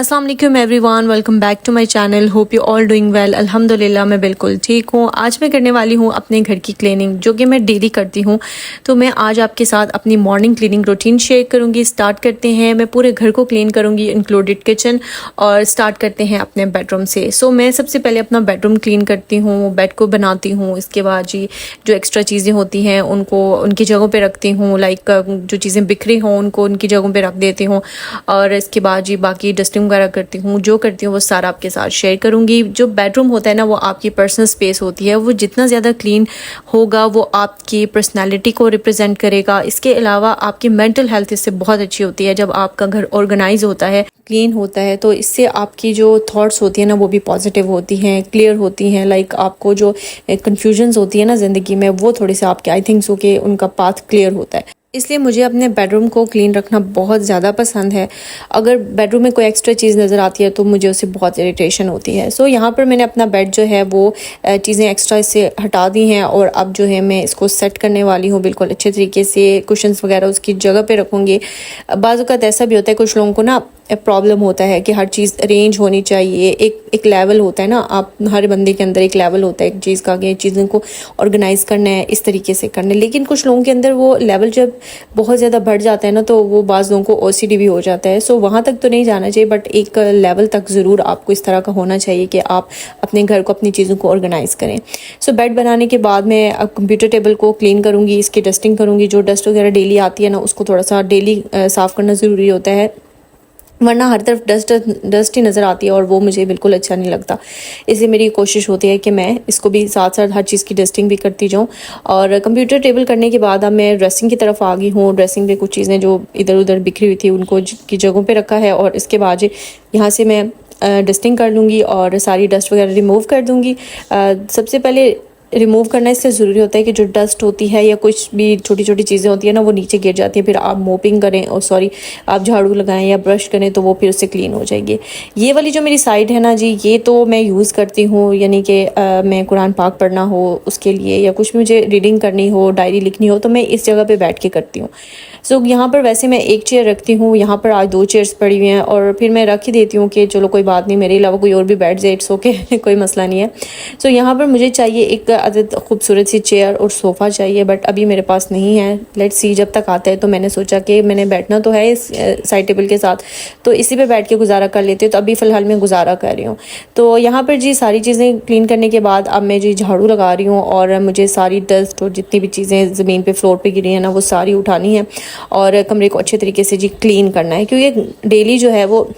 अस्सलाम वालेकुम everyone, welcome back to my channel. Hope you all doing well. अल्हम्दुलिल्लाह मैं बिल्कुल ठीक हूँ। आज मैं करने वाली हूँ अपने घर की क्लीनिंग, जो कि मैं डेली करती हूँ। तो मैं आज आपके साथ अपनी मॉर्निंग क्लीनिंग रूटीन शेयर करूँगी। स्टार्ट करते हैं, मैं पूरे घर को क्लीन करूँगी इंक्लूडेड किचन, और स्टार्ट करते हैं अपने बेडरूम से। सो मैं सबसे पहले अपना बेडरूम क्लीन करती हूँ, बेड को बनाती हूँ। इसके बाद जी जो एक्स्ट्रा चीज़ें होती हैं उनको उनकी जगहों पर रखती हूँ, लाइक जो चीज़ें बिखरी हों उनको उनकी जगहों पर रख देती हूँ। और इसके बाद जी बाकी डस्टिंग वगैरह करती हूँ, जो करती हूँ वो सारा आपके साथ शेयर करूँगी। जो बेडरूम होता है ना, वो आपकी पर्सनल स्पेस होती है, वो जितना ज़्यादा क्लीन होगा वो आपकी पर्सनालिटी को रिप्रेजेंट करेगा। इसके अलावा आपकी मेंटल हेल्थ इससे बहुत अच्छी होती है। जब आपका घर ऑर्गेनाइज होता है, क्लीन होता है, तो इससे आपकी जो थॉट्स होती है ना वो भी पॉजिटिव होती हैं, क्लियर होती हैं। लाइक आपको जो कन्फ्यूजन्स होती है ना ज़िंदगी में, वो थोड़े से आपके आई थिंक सो कि उनका पाथ क्लियर होता है। इसलिए मुझे अपने बेडरूम को क्लीन रखना बहुत ज़्यादा पसंद है। अगर बेडरूम में कोई एक्स्ट्रा चीज़ नज़र आती है तो मुझे उससे बहुत इरिटेशन होती है। सो यहाँ पर मैंने अपना बेड जो है वो चीज़ें एक्स्ट्रा इससे हटा दी हैं, और अब जो है मैं इसको सेट करने वाली हूँ बिल्कुल अच्छे तरीके से। कुशन्स वगैरह उसकी जगह पे रखूँगी। बाज़ औक़ात ऐसा भी होता है, कुछ लोगों को ना प्रॉब्लम होता है कि हर चीज़ अरेंज होनी चाहिए। एक लेवल होता है ना, आप हर बंदे के अंदर एक लेवल होता है एक चीज़ का, कि चीज़ों को ऑर्गेनाइज़ करना है, इस तरीके से करना है। लेकिन कुछ लोगों के अंदर वो लेवल जब बहुत ज़्यादा बढ़ जाता है ना, तो वो बाज़ लोगों को ओसीडी भी हो जाता है। सो वहाँ तक तो नहीं जाना चाहिए, बट एक लेवल तक ज़रूर आपको इस तरह का होना चाहिए कि आप अपने घर को, अपनी चीज़ों को ऑर्गेनाइज़ करें। सो बेड बनाने के बाद मैं अब कंप्यूटर टेबल को क्लीन करूँगी, इसकी डस्टिंग करूँगी। जो डस्ट वगैरह डेली आती है ना, उसको थोड़ा सा डेली साफ़ करना ज़रूरी होता है, वरना हर तरफ डस्ट ही नज़र आती है और वो मुझे बिल्कुल अच्छा नहीं लगता। इसलिए मेरी कोशिश होती है कि मैं इसको भी साथ साथ हर चीज़ की डस्टिंग भी करती जाऊँ। और कंप्यूटर टेबल करने के बाद अब मैं ड्रेसिंग की तरफ आ गई हूँ। ड्रेसिंग पे कुछ चीज़ें जो इधर उधर बिखरी हुई थी उनको की जगहों पे रखा है, और इसके बाद यहाँ से मैं डस्टिंग कर लूँगी और सारी डस्ट वगैरह रिमूव कर दूँगी। सबसे पहले रिमूव करना इससे ज़रूरी होता है कि जो डस्ट होती है या कुछ भी छोटी छोटी चीज़ें होती है ना, वो नीचे गिर जाती है। फिर आप मोपिंग करें, और सॉरी आप झाड़ू लगाएं या ब्रश करें, तो वो फिर उससे क्लीन हो जाएगी। ये वाली जो मेरी साइड है ना जी, ये तो मैं यूज़ करती हूँ, यानी कि मैं कुरान पाक पढ़ना हो उसके लिए, या कुछ भी मुझे रीडिंग करनी हो, डायरी लिखनी हो, तो मैं इस जगह पर बैठ के करती हूँ। सो यहाँ पर वैसे मैं एक चेयर रखती हूँ, यहाँ पर आज 2 चेयर्स पड़ी हुई हैं, और फिर मैं रख ही देती हूँ कि चलो कोई बात नहीं, मेरे अलावा कोई और भी बैठ जाए, इट्स ओके कोई मसला नहीं है। सो यहाँ पर मुझे चाहिए एक अदद खूबसूरत सी चेयर और सोफ़ा चाहिए, बट अभी मेरे पास नहीं है। लेट्स सी जब तक आता है। तो मैंने सोचा कि मैंने बैठना तो है इस साइड टेबल के साथ, तो इसी पे बैठ के गुजारा कर लेती हूँ। तो अभी फ़िलहाल मैं गुजारा कर रही हूँ। तो यहाँ पर जी सारी चीज़ें क्लीन करने के बाद अब मैं जी झाड़ू लगा रही हूँ, और मुझे सारी डस्ट और जितनी भी चीज़ें ज़मीन पे फ्लोर पे गिरी हैं ना, वो सारी उठानी है और कमरे को अच्छे तरीके से जी क्लीन करना है। क्योंकि डेली जो है वो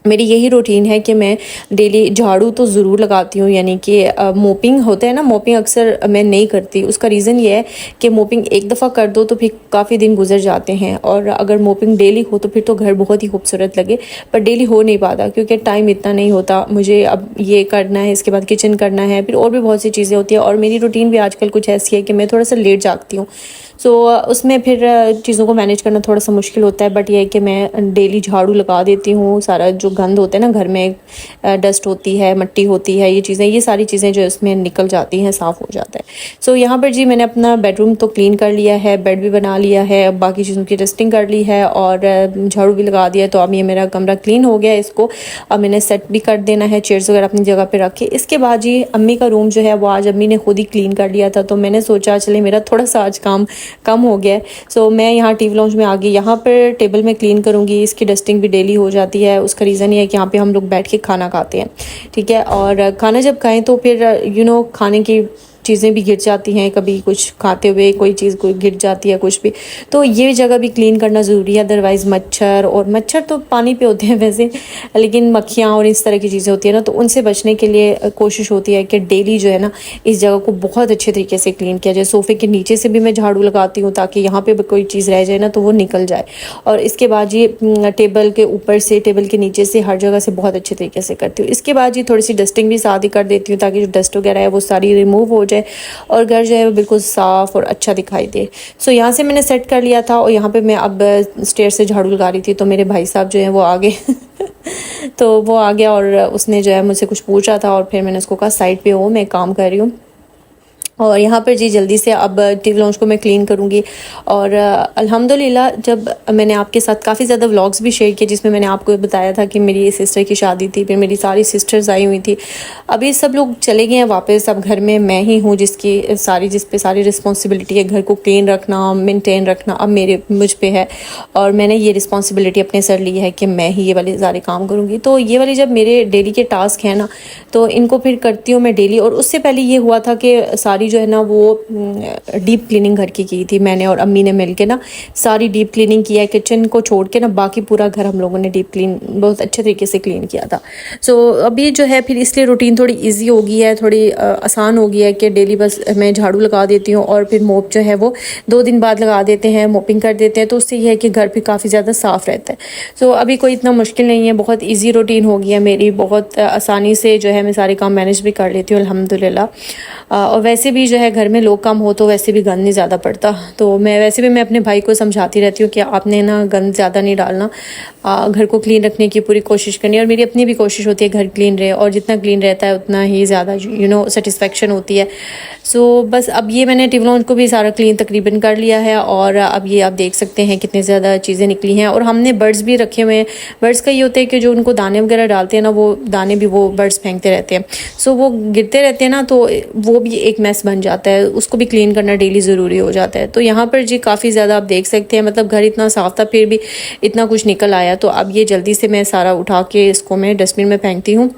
मेरी यही रूटीन है कि मैं डेली झाड़ू तो ज़रूर लगाती हूँ, यानी कि मोपिंग होता है ना, मोपिंग अक्सर मैं नहीं करती। उसका रीज़न ये है कि मोपिंग एक दफ़ा कर दो तो फिर काफ़ी दिन गुजर जाते हैं, और अगर मोपिंग डेली हो तो फिर तो घर बहुत ही खूबसूरत लगे, पर डेली हो नहीं पाता क्योंकि टाइम इतना नहीं होता। मुझे अब ये करना है, इसके बाद किचन करना है, फिर और भी बहुत सी चीज़ें होती हैं। और मेरी रूटीन भी आजकल कुछ ऐसी है कि मैं थोड़ा सा लेट जागती हूँ। सो उसमें फिर चीज़ों को मैनेज करना थोड़ा सा मुश्किल होता है, बट यह है कि मैं डेली झाड़ू लगा देती हूँ। सारा जो गंद होता है ना घर में, डस्ट होती है, मिट्टी होती है, ये सारी चीज़ें जो इसमें निकल जाती हैं, साफ़ हो जाता है। सो यहाँ पर जी मैंने अपना बेडरूम तो क्लीन कर लिया है, बेड भी बना लिया है, बाकी चीज़ों की डस्टिंग कर ली है, और झाड़ू भी लगा दिया। तो अब ये मेरा कमरा क्लीन हो गया। इसको अब मैंने सेट भी कर देना है, चेयर्स वगैरह अपनी जगह पर रख के। इसके बाद जी अम्मी का रूम जो है वो आज अम्मी ने खुद ही क्लीन कर लिया था, तो मैंने सोचा चले मेरा थोड़ा सा आज काम कम हो गया है। सो मैं यहाँ टीवी लाउंज में आ गई। यहाँ पर टेबल में क्लीन करूँगी, इसकी डस्टिंग भी डेली हो जाती है। उसका रीज़न ये है कि यहाँ पे हम लोग बैठ के खाना खाते हैं, ठीक है। और खाना जब खाएं तो फिर खाने की चीज़ें भी गिर जाती हैं, कभी कुछ खाते हुए कोई चीज़ कोई गिर जाती है कुछ भी, तो ये जगह भी क्लीन करना ज़रूरी है। अदरवाइज़ मच्छर तो पानी पे होते हैं वैसे, लेकिन मक्खियाँ और इस तरह की चीज़ें होती है ना, तो उनसे बचने के लिए कोशिश होती है कि डेली जो है ना इस जगह को बहुत अच्छे तरीके से क्लीन किया जाए। सोफ़े के नीचे से भी मैं झाड़ू लगाती हूँ ताकि यहाँ पर कोई चीज़ रह जाए ना तो वो निकल जाए। और इसके बाद ये टेबल के ऊपर से, टेबल के नीचे से, हर जगह से बहुत अच्छे तरीके से करती हूँ। इसके बाद ये थोड़ी सी डस्टिंग भी साथ ही कर देती हूँ ताकि जो डस्ट वगैरह है वो सारी रिमूव हो जाए और घर जो है वो बिल्कुल साफ़ और अच्छा दिखाई दे। सो यहाँ से मैंने सेट कर लिया था, और यहाँ पे मैं अब स्टेयर से झाड़ू लगा रही थी, तो मेरे भाई साहब जो हैं वो आ गए तो वो आ गया और उसने जो है मुझसे कुछ पूछा था, और फिर मैंने उसको कहा साइड पे हो, मैं काम कर रही हूँ। और यहाँ पर जी जल्दी से अब टीवी लॉन्च को मैं क्लीन करूँगी। और अल्हम्दुलिल्लाह जब मैंने आपके साथ काफ़ी ज़्यादा व्लॉग्स भी शेयर किए जिसमें मैंने आपको बताया था कि मेरी सिस्टर की शादी थी, फिर मेरी सारी सिस्टर्स आई हुई थी। अभी सब लोग चले गए हैं वापस, अब घर में मैं ही हूँ जिस पे सारी रिस्पॉन्सिबिलिटी है, घर को क्लीन रखना, मेनटेन रखना अब मुझ पे है। और मैंने ये रिस्पॉन्सिबिलिटी अपने सर ली है कि मैं ही ये वाले सारे काम करूँगी। तो ये वाली जब मेरे डेली के टास्क हैं ना, तो इनको फिर करती हूँ मैं डेली। और उससे पहले ये हुआ था कि सारी जो है ना वो डीप क्लीनिंग घर की थी मैंने और अम्मी ने मिल के ना, सारी डीप क्लीनिंग किया है किचन को छोड़ के ना, बाकी पूरा घर हम लोगों ने डीप क्लीन बहुत अच्छे तरीके से क्लीन किया था। सो अभी जो है फिर इसलिए रूटीन थोड़ी इजी हो गई है, थोड़ी आसान हो गई है कि डेली बस मैं झाड़ू लगा देती हूँ और फिर मोप जो है वो 2 दिन बाद लगा देते हैं, मोपिंग कर देते हैं। तो उससे ये है कि घर भी काफ़ी ज़्यादा साफ़ रहता है। सो अभी कोई इतना मुश्किल नहीं है, बहुत ईजी रूटीन हो गई है मेरी, बहुत आसानी से जो है मैं सारे काम मैनेज भी कर लेती हूँ अल्हम्दुलिल्लाह। और वैसे भी जो है घर में लोग कम हो तो वैसे भी गंद नहीं ज़्यादा पड़ता। तो वैसे भी मैं अपने भाई को समझाती रहती हूँ कि आपने ना गंद ज़्यादा नहीं डालना, घर को क्लीन रखने की पूरी कोशिश करनी है। और मेरी अपनी भी कोशिश होती है घर क्लीन रहे, और जितना क्लीन रहता है उतना ही ज़्यादा सेटिस्फेक्शन होती है। सो बस अब ये मैंने टिव लॉन्च को भी सारा क्लीन तकरीबन कर लिया है। और अब ये आप देख सकते हैं कितनी ज़्यादा चीज़ें निकली हैं। और हमने बर्ड्स भी रखे हुए हैं। बर्ड्स का ये होता है कि जो उनको दाने वगैरह डालते हैं ना, वो दाने भी वो बर्ड्स फेंकते रहते हैं। सो वो गिरते रहते हैं ना, तो वो भी एक मैस बन जाता है, उसको भी क्लीन करना डेली ज़रूरी हो जाता है। तो यहाँ पर जी काफ़ी ज़्यादा आप देख सकते हैं, मतलब घर इतना साफ़ था फिर भी इतना कुछ निकल आया। तो अब ये जल्दी से मैं सारा उठा के इसको मैं डस्टबिन में फेंकती हूँ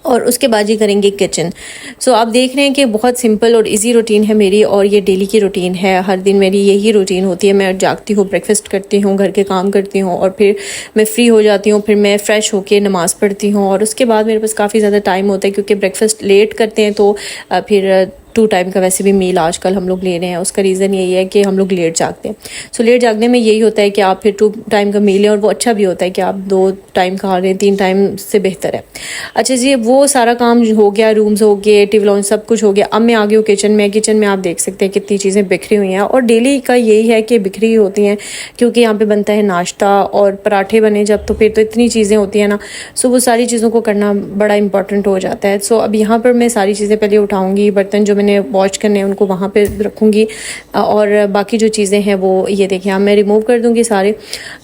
और उसके बाद ही करेंगे किचन। सो आप देख रहे हैं कि बहुत सिंपल और इजी रूटीन है मेरी, और ये डेली की रूटीन है। हर दिन मेरी यही रूटीन होती है। मैं जागती हूँ, ब्रेकफास्ट करती हूँ, घर के काम करती हूँ, और फिर मैं फ्री हो जाती हूँ। फिर मैं फ़्रेश होकर नमाज़ पढ़ती हूँ, और उसके बाद मेरे पास काफ़ी ज़्यादा टाइम होता है क्योंकि ब्रेकफास्ट लेट करते हैं। तो फिर 2 टाइम का वैसे भी मील आजकल हम लोग ले रहे हैं। उसका रीज़न यही है कि हम लोग लेट जागते हैं। सो लेट जागने में यही होता है कि आप फिर 2 टाइम का मील लें, और वो अच्छा भी होता है कि आप 2 टाइम खा रहे हैं, 3 टाइम से बेहतर है। अच्छा जी, वो सारा काम हो गया, रूम्स हो गए, टिव लॉन्च सब कुछ हो गया। अब मैं आ गई हूँ किचन में। किचन में आप देख सकते हैं कितनी चीज़ें बिखरी हुई हैं, और डेली का यही है कि बिखरी होती हैं क्योंकि यहाँ पे बनता है नाश्ता और पराठे बने जब, तो फिर तो इतनी चीज़ें होती हैं ना। सो वो सारी चीज़ों को करना बड़ा इंपॉर्टेंट हो जाता है। सो अब यहाँ पर मैं सारी चीज़ें पहले उठाऊँगी, बर्तन जो मैंने वॉश करने उनको वहाँ पे रखूँगी, और बाकी जो चीज़ें हैं वो ये देखें अब मैं रिमूव कर दूँगी सारे।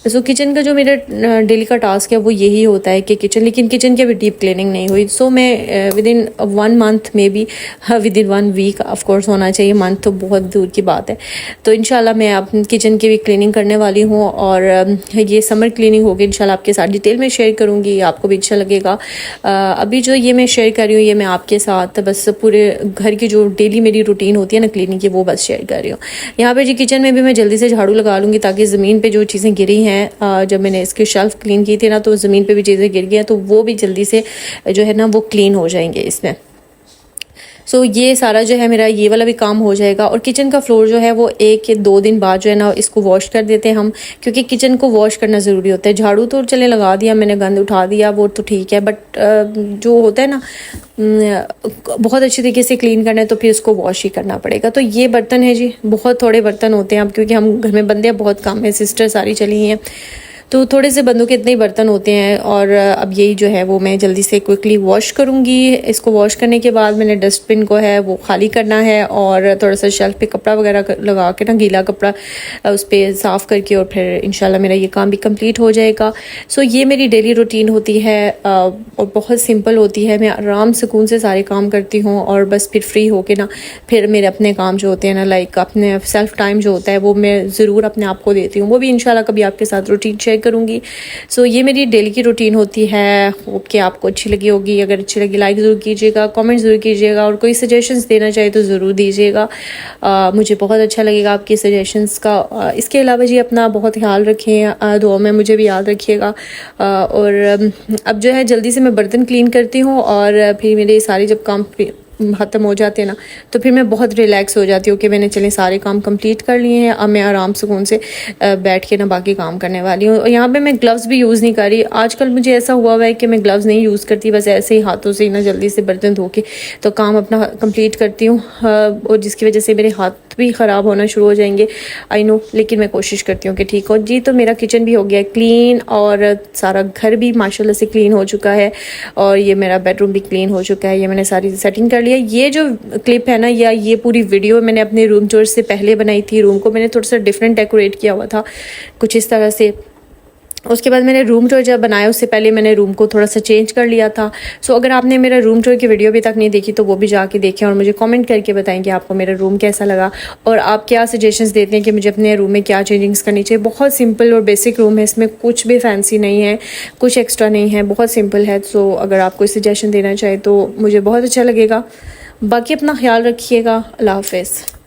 सो किचन का जो मेरा डेली का टास्क है वो यही होता है कि लेकिन किचन की अभी डीप क्लीनिंग नहीं हुई। सो मैं विद इन 1 मंथ में भी, within 1 week of course होना चाहिए, मंथ तो बहुत दूर की बात है। तो इंशाल्लाह मैं आप किचन की भी क्लीनिंग करने वाली हूँ, और ये समर क्लीनिंग होगी इंशाल्लाह आपके साथ डिटेल में शेयर करूँगी, आपको भी अच्छा लगेगा। अभी जो ये मैं शेयर कर रही हूँ ये मैं आपके साथ बस पूरे घर की जो डेली मेरी रूटीन होती है ना क्लीनिंग की, वो बस शेयर कर रही हूँ। यहाँ पे जी किचन में भी मैं जल्दी से झाड़ू लगा लूँगी ताकि ज़मीन पे जो चीज़ें गिरी हैं, जब मैंने इसकी शेल्फ क्लीन की थी ना, तो ज़मीन पे भी चीज़ें गिर गई हैं, तो वो भी जल्दी से जो है ना वो क्लीन हो जाएंगे इसमें। सो ये सारा जो है मेरा ये वाला भी काम हो जाएगा। और किचन का फ्लोर जो है वो 1 या 2 दिन बाद जो है ना इसको वॉश कर देते हैं हम, क्योंकि किचन को वॉश करना ज़रूरी होता है। झाड़ू तो चले लगा दिया मैंने, गंद उठा दिया, वो तो ठीक है, बट जो होता है ना बहुत अच्छी तरीके से क्लीन करना है तो फिर उसको वॉश ही करना पड़ेगा। तो ये बर्तन है जी, बहुत थोड़े बर्तन होते हैं अब, क्योंकि हम घर में बंदे बहुत कम है, सिस्टर सारी चली हैं, तो थोड़े से बंदों के इतने ही बर्तन होते हैं। और अब यही जो है वो मैं जल्दी से क्विकली वॉश करूँगी। इसको वॉश करने के बाद मैंने डस्टबिन को है वो खाली करना है, और थोड़ा सा शेल्फ पे कपड़ा वगैरह लगा के ना, गीला कपड़ा उस पर साफ़ करके, और फिर इंशाल्लाह मेरा ये काम भी कंप्लीट हो जाएगा। सो ये मेरी डेली रूटीन होती है, और बहुत सिंपल होती है। मैं आराम सुकून से सारे काम करती हूँ, और बस फिर फ्री होके ना फिर मेरे अपने काम जो होते हैं ना, लाइक अपने सेल्फ टाइम जो होता है वो मैं ज़रूर अपने आप को देती हूँ। वो भी इंशाल्लाह कभी आपके साथ रूटीन शेयर करूँगी। सो ये मेरी डेली की रूटीन होती है। होप कि आपको अच्छी लगी होगी। अगर अच्छी लगी लाइक ज़रूर कीजिएगा, कमेंट ज़रूर कीजिएगा, और कोई सजेशंस देना चाहे तो ज़रूर दीजिएगा। मुझे बहुत अच्छा लगेगा आपकी सजेशंस का। इसके अलावा जी अपना बहुत ख्याल रखें, दुआ में मुझे भी याद रखिएगा। और अब जो है जल्दी से मैं बर्तन क्लीन करती हूँ, और फिर मेरे सारे जब काम ख़त्म हो जाते हैं ना, तो फिर मैं बहुत रिलैक्स हो जाती हूँ कि मैंने चले सारे काम कंप्लीट कर लिए हैं। अब मैं आराम सुकून से बैठ के ना बाकी काम करने वाली हूँ। और यहाँ पे मैं ग्लव्स भी यूज़ नहीं कर रही। आजकल मुझे ऐसा हुआ है कि मैं ग्लव्स नहीं यूज़ करती, बस ऐसे ही हाथों से ही ना जल्दी से बर्तन धो के तो काम अपना कंप्लीट करती हूँ, और जिसकी वजह से मेरे हाथ वक्त भी ख़राब होना शुरू हो जाएंगे, आई नो, लेकिन मैं कोशिश करती हूँ कि ठीक हो जी। तो मेरा किचन भी हो गया क्लीन और सारा घर भी माशाल्लाह से क्लीन हो चुका है और ये मेरा बेडरूम भी क्लीन हो चुका है। ये मैंने सारी सेटिंग कर लिया। ये जो क्लिप है ना, या ये पूरी वीडियो मैंने अपने रूम टूर से पहले बनाई थी। रूम को मैंने थोड़ा सा डिफरेंट डेकोरेट किया हुआ था कुछ इस तरह से। उसके बाद मैंने रूम टूर जब बनाया उससे पहले मैंने रूम को थोड़ा सा चेंज कर लिया था। सो अगर आपने मेरा रूम टूर की वीडियो अभी तक नहीं देखी तो वो भी जाके देखें और मुझे कमेंट करके बताएं कि आपको मेरा रूम कैसा लगा और आप क्या सजेशंस देते हैं कि मुझे अपने रूम में क्या चेंजिंग्स करनी चाहिए। बहुत सिंपल और बेसिक रूम है, इसमें कुछ भी फैंसी नहीं है, कुछ एक्स्ट्रा नहीं है, बहुत सिंपल है। सो अगर आप कोई सजेशन देना चाहें तो मुझे बहुत अच्छा लगेगा। बाकी अपना ख्याल रखिएगा। अल्लाह हाफ़िज़।